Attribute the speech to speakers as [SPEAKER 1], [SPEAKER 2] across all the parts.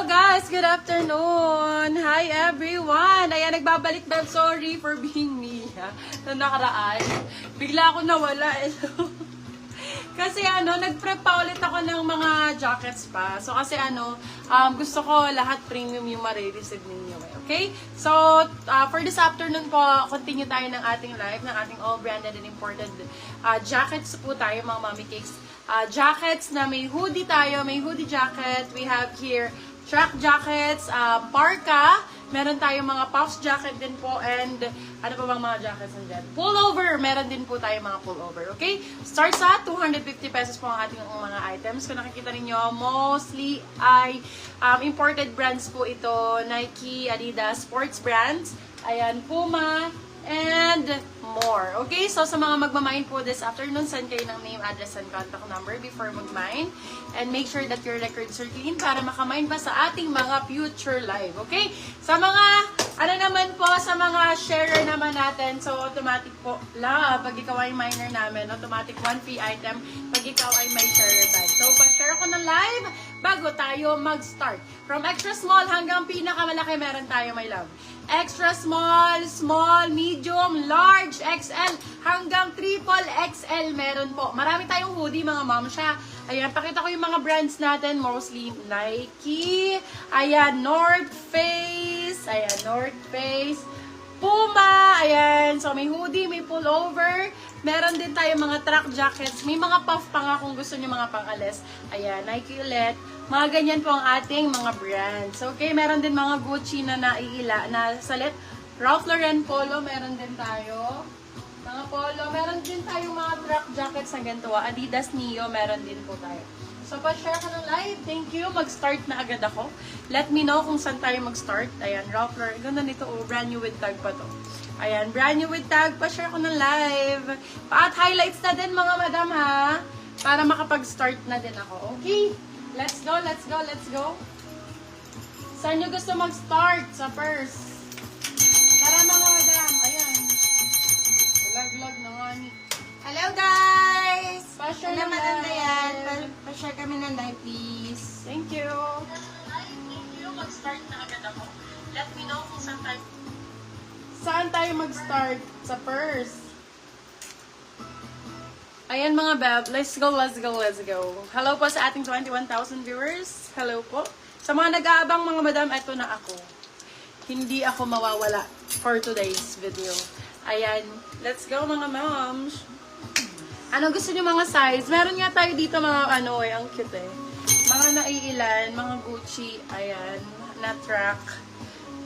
[SPEAKER 1] guys! Good afternoon! Hi everyone! Ayan, nagbabalik Beb. Sorry for being me. Na nakaraan. Bigla ako nawala. Kasi nag-prep pa ulit ako ng mga jackets pa. So kasi gusto ko lahat premium yung ma-receive ninyo. Okay? So, for this afternoon po, continue tayo ng ating live, ng ating all branded and imported jackets po tayo, mga mommy cakes. Jackets na may hoodie tayo, may hoodie jacket. We have here track jackets, parka, meron tayong mga puffs jacket din po, and ano pa bang mga jackets nandiyan? Pullover, meron din po tayong mga pullover, okay? Start sa 250 pesos po ang ating mga items. Kung nakikita ninyo, mostly ay imported brands po ito, Nike, Adidas, sports brands, ayan, Puma, and more. Okay, so sa mga magmamine po this afternoon, send kayo ng name, address, and contact number before magmine. And make sure that your records are clean para makamine pa sa ating mga future live. Okay? Sa mga, naman po, sa mga sharer naman natin, so automatic po, pag ikaw ay miner namin, automatic 1 free item pag ikaw ay may sharer bag. So, pa-share ko ng live bago tayo mag-start. From extra small hanggang pinakamalaki, meron tayo, my love. Extra small, small, medium, large, XL, hanggang triple XL meron po. Marami tayong hoodie, mga mom siya. Ayan, pakita ko yung mga brands natin. Mostly Nike, ayan, North Face, ayan, North Face, Puma, ayan. So, may hoodie, may pullover. Meron din tayong mga track jackets. May mga puff pa nga kung gusto nyo mga pang-alis. Ayan, Nike ulit. Mga ganyan po ang ating mga brands. Okay, meron din mga Gucci na na salit. Ralph Lauren Polo, meron din tayo. Mga polo, meron din tayong mga track jackets na ganito. Adidas Neo, meron din po tayo. So, pa-share ka ng live. Thank you. Mag-start na agad ako. Let me know kung saan tayo mag-start. Ayan, Ralph Lauren. Ganda nito. Oh, brand new with tag pa to. Ayan, brand new with tag. Pa-share ko ng live. At highlights na din, mga madam, ha? Para makapag-start na din ako. Okay? Let's go, let's go, let's go. Saan nyo gusto mag-start? Sa first. Tara, mga madam. Ayan. Vlog na nga ni.
[SPEAKER 2] Hello guys!
[SPEAKER 1] Pa-share
[SPEAKER 2] Hello
[SPEAKER 1] ng
[SPEAKER 2] Madam
[SPEAKER 1] live.
[SPEAKER 2] Dayan. Pa-share kami ng live please.
[SPEAKER 1] Thank you. Thank you. Mag-start na agad ako. Let me know kung saan tayo mag-start sa first. Ayan mga beb, let's go, let's go, let's go. Hello po sa ating 21,000 viewers. Hello po. Sa mga nag-aabang mga madam, ito na ako. Hindi ako mawawala for today's video. Ayan, let's go mga moms. Ano gusto niyo mga size? Meron nga tayo dito mga ang cute eh. Mga naiilan, mga Gucci, ayan, na track.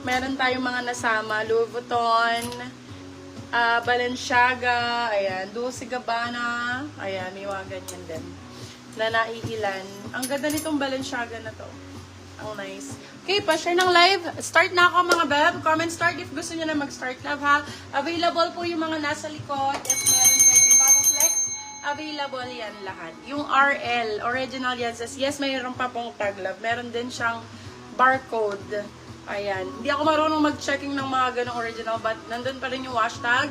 [SPEAKER 1] Meron tayong mga nasama, Louis Vuitton, Balenciaga, ayan, Dolce Gabbana, ayan, may mga ganyan din. Na naiilan. Ang ganda nitong Balenciaga na to. Ang nice. Okay, pa-share ng live. Start na ako mga beb. Comment start if gusto niyo na mag-start live ha. Available po yung mga nasa likod. If meron kayong ipapaflex, available yan lahat. Yung RL, original yan says, yes, mayroon pa pong tag love. Meron din siyang barcode. Ayan. Hindi ako marunong mag-checking ng mga ganong original, but nandun pa rin yung hashtag,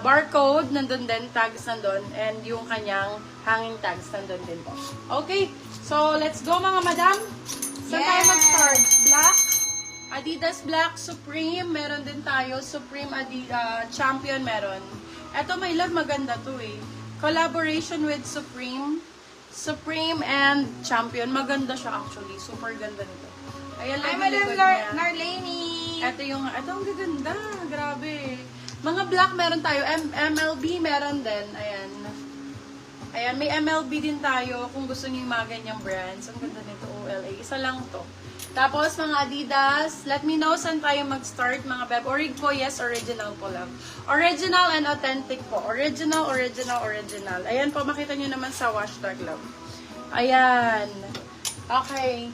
[SPEAKER 1] barcode, nandun din, tags nandun, and yung kanyang hanging tags nandun din po. Okay, so let's go mga madam. Saan tayo mag-start? Black, Adidas Black, Supreme, meron din tayo, Supreme Champion meron. Eto my love, maganda to eh. Collaboration with Supreme, Supreme and Champion, maganda siya actually, super ganda nito. Ayan lang yung likod niya.
[SPEAKER 2] Narlene.
[SPEAKER 1] Ito ang gaganda. Grabe. Mga black meron tayo. MLB meron din. Ayan. Ayan, may MLB din tayo kung gusto niyo yung mga ganyang brands. Ang ganda nito, OLA. Isa lang to. Tapos, mga Adidas. Let me know saan tayo mag-start, mga beb. Orig po, yes, original po lang. Original and authentic po. Original, original, original. Ayan po, makita nyo naman sa hashtag love. Ayan. Okay.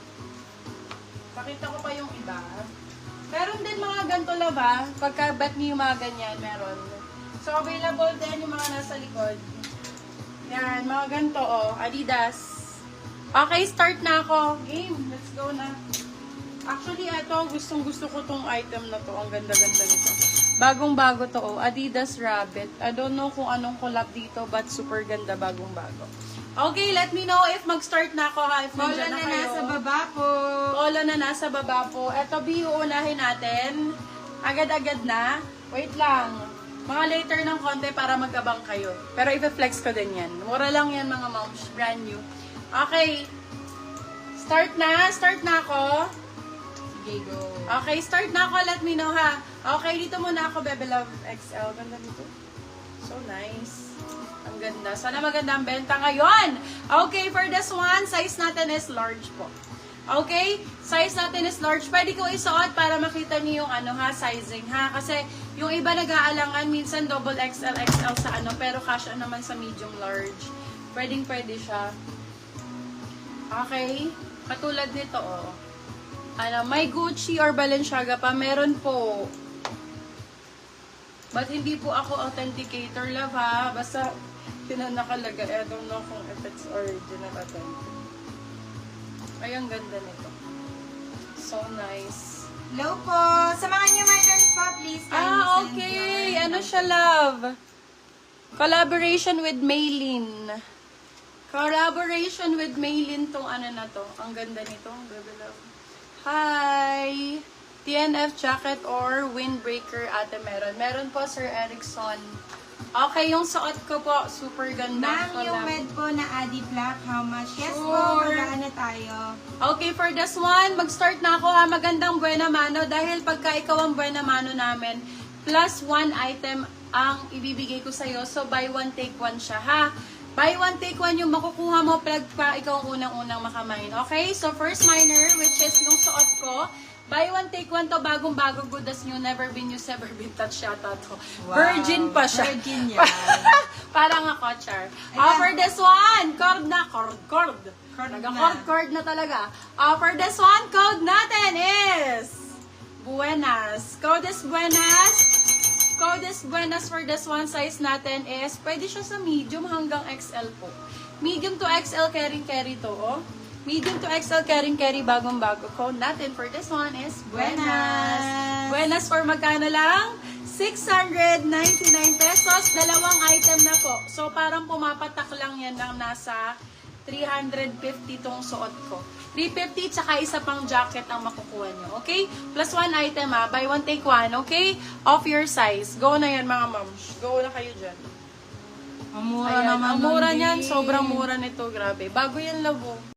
[SPEAKER 1] Pakita ko pa yung iba. Meron din mga ganito lava. Pagka bet niyo yung mga ganyan, meron. So, available din yung mga nasa likod. Yan, mga ganito, oh. Adidas. Okay, start na ako. Game, let's go na. Actually, ito, gustong-gusto ko tong item na to. Ang ganda-ganda nito. Bagong-bago to, oh. Adidas Rabbit. I don't know kung anong collab dito, but super ganda, bagong-bago. Okay, let me know if mag-start na ako ha. If
[SPEAKER 2] Polo
[SPEAKER 1] nandiyan
[SPEAKER 2] na
[SPEAKER 1] na kayo.
[SPEAKER 2] nasa baba po.
[SPEAKER 1] Polo na nasa baba po. Eto, B, uunahin natin. Agad-agad na. Wait lang. Mga later ng konti para mag-abang kayo. Pero i-flex ko din yan. Mura lang yan mga moms. Brand new. Okay. Start na. Start na ako.
[SPEAKER 2] Sige, go.
[SPEAKER 1] Okay, start na ako. Let me know ha. Okay, dito muna ako, Bebe Love XL. Ganda dito. So nice. Ang ganda. Sana maganda ang benta ngayon. Okay, for this one, size natin is large po. Okay? Size natin is large. Pwede ko isuot para makita niyo yung ano ha, sizing ha. Kasi yung iba nag-aalangan, minsan double XL, XL sa ano, pero kasya naman sa medium large. Pwede siya. Okay? Katulad nito, oh. Ano, may Gucci or Balenciaga pa, meron po. But hindi po ako authenticator, love ha. Basta, nakalagay. I don't know kung if it's original authentic. Ay, ang ganda nito. So nice.
[SPEAKER 2] Hello po. Sa mga new miners po, please kindly send
[SPEAKER 1] Okay.
[SPEAKER 2] your
[SPEAKER 1] Ano siya, love? Collaboration with Maylin. Collaboration with Maylin tong ano na to. Ang ganda nito. Ang ganda, love. Hi! TNF jacket or windbreaker ate meron. Meron po, Sir Erickson. Okay, yung suot ko po, super ganda.
[SPEAKER 2] Ma'am, yung med po na Adi Black, how much? Yes po,
[SPEAKER 1] Sure.
[SPEAKER 2] magaan na tayo.
[SPEAKER 1] Okay, for this one, mag-start na ako ha. Magandang buena mano dahil pagka ikaw ang buena mano namin, plus one item ang ibibigay ko sa'yo. So, buy one, take one siya ha. Buy one, take one yung makukuha mo pag pa ikaw ang unang-unang makamain. Okay? So, first miner, which is yung suot ko. Buy one, take one to, bagong-bago, good as new, never been used, never been touched yata to.
[SPEAKER 2] Wow.
[SPEAKER 1] Virgin pa siya.
[SPEAKER 2] Virgin yan.
[SPEAKER 1] Parang ako, Char.
[SPEAKER 2] Ayan.
[SPEAKER 1] For this one, cord na, cord.
[SPEAKER 2] Cord
[SPEAKER 1] Nag-cord na talaga. For this one, code natin is Buenas. Code is Buenas. Code is Buenas for this one. Size natin is, pwede siya sa medium hanggang XL po. Medium to XL, carry to, oh. Medium to XL, carry, bagong-bago. Code natin for this one is Buenas. Buenas for magkano lang? 699 pesos. Dalawang item na po. So, parang pumapatak lang yan ng nasa 350 tong suot ko. 350 tsaka isa pang jacket ang makukuha nyo. Okay? Plus one item ha. Buy one, take one. Okay? Of your size. Go na yan mga moms. Go na kayo dyan.
[SPEAKER 2] Ang mura
[SPEAKER 1] Ayan.
[SPEAKER 2] naman.
[SPEAKER 1] Ang mura
[SPEAKER 2] nun,
[SPEAKER 1] niyan.
[SPEAKER 2] babe.
[SPEAKER 1] Sobrang mura nito. Grabe. Bago yan, labo.